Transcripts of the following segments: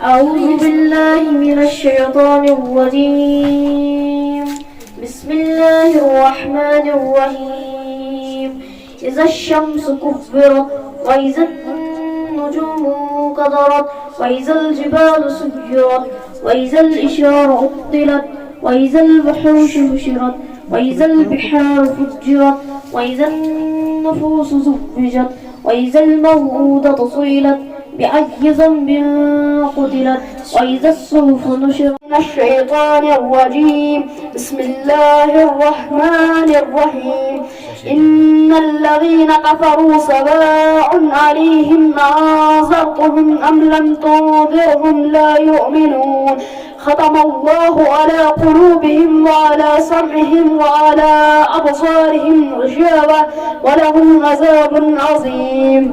أعوذ بالله من الشيطان الرجيم. بسم الله الرحمن الرحيم. إذا الشمس كبرت وإذا النجوم انكدرت وإذا الجبال سيرت وإذا الإشار عطلت وإذا الوحوش حشرت وإذا البحار فجرت وإذا النفوس زوجت وإذا الموءودة سئلت بأي ذنب قتلت وإذا الصحف نشرت. من الشيطان الرجيم. بسم الله الرحمن الرحيم. إن الذين كفروا سواء عليهم أنذرتهم أم لم تنذرهم لا يؤمنون. ختم الله على قلوبهم وعلى سمعهم وعلى أبصارهم غشاوة ولهم عذاب عظيم.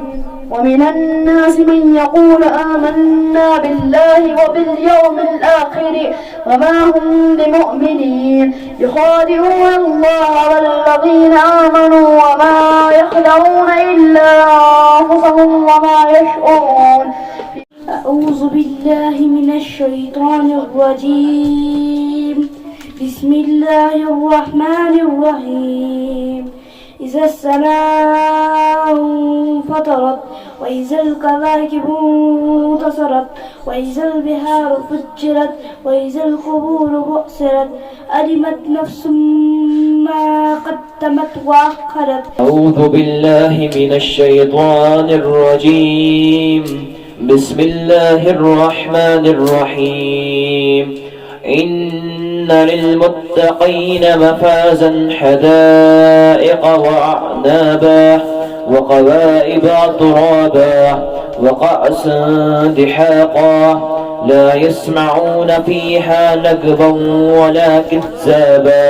ومن الناس من يقول آمنا بالله وباليوم الآخر وما هم بمؤمنين يخادعون الله والذين آمنوا وما يخدعون إلا أنفسهم وما يشعرون. أعوذ بالله من الشيطان الرجيم. بسم الله الرحمن الرحيم. إذا السماء انفطرت وإذا الكواكب انتصرت وإذا البحار فجرت وإذا القبور بؤسرت علمت نفس ما قدمت وأخرت. أعوذ بالله من الشيطان الرجيم. بسم الله الرحمن الرحيم. إن للمتقين مفازا حدائق وأعنابا وقوائب أترابا وكأسا دحاقا لا يسمعون فيها لغوا ولا كذابا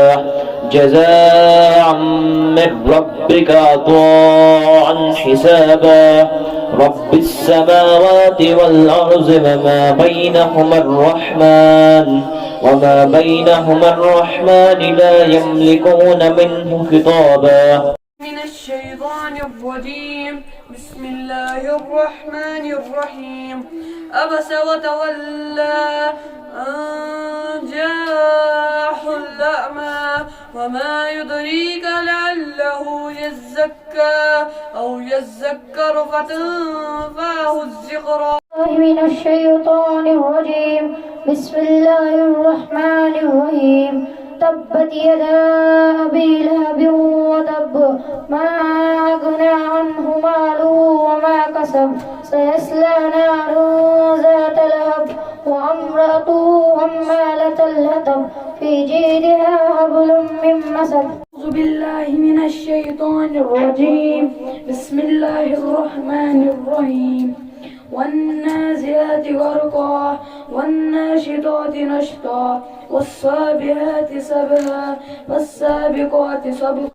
جزاء من ربك عطاء حسابا رب السماوات والأرض وما بينهما الرحمن لا يملكون منه خطابا. من الشيطان الرجيم. بسم الله الرحمن الرحيم. عبس وتولى أن جاءه الأعمى وما يدريك لعله يزكى أو يذكر فتنفعه الذكرى. من الشيطان الرجيم. بسم الله الرحمن الرحيم. تبت يدا أبي لهب وتب ما أغنى عنه ماله وما كسب سيصلى نارا ذات لهب وامرأته حمالة الحطب في جيدها حبل من مسد. أعوذ بالله من الشيطان الرجيم. بسم الله الرحمن الرحيم. والنازعات غرقا والناشطات نشطا والسابحات سبحا فالسابقات سبقا.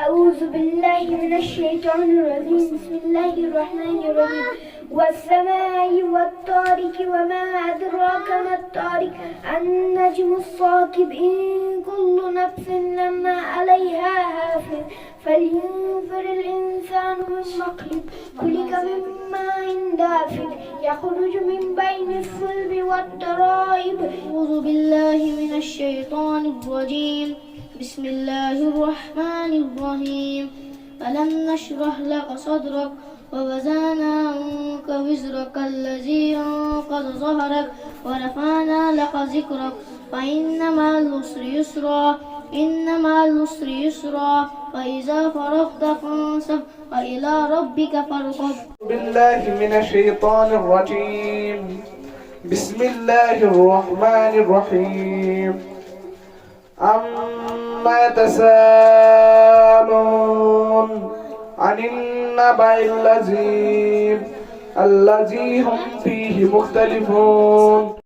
أعوذ بالله من الشيطان الرجيم. بسم الله الرحمن الرحيم. والسماء والطارق وما أدراك ما الطارق النجم الثاقب إن كل نفس لما عليها حافظ فلينظر الإنسان مما خلق من ماء دافق يخرج من بين الصلب والترائب. أعوذ بالله من الشيطان الرجيم. بسم الله الرحمن الرحيم. ألم نشرح لك صدرك ووضعنا عنك وزرك الذي أنقض ظهرك ورفعنا لك ذكرك فإن مع العسر يسرا فإذا فرغت فانصب وإلى ربك فارغب. بالله من الشيطان الرجيم. بسم الله الرحمن الرحيم. عما يتساءلون عن النبأ الذي هم فيه مختلفون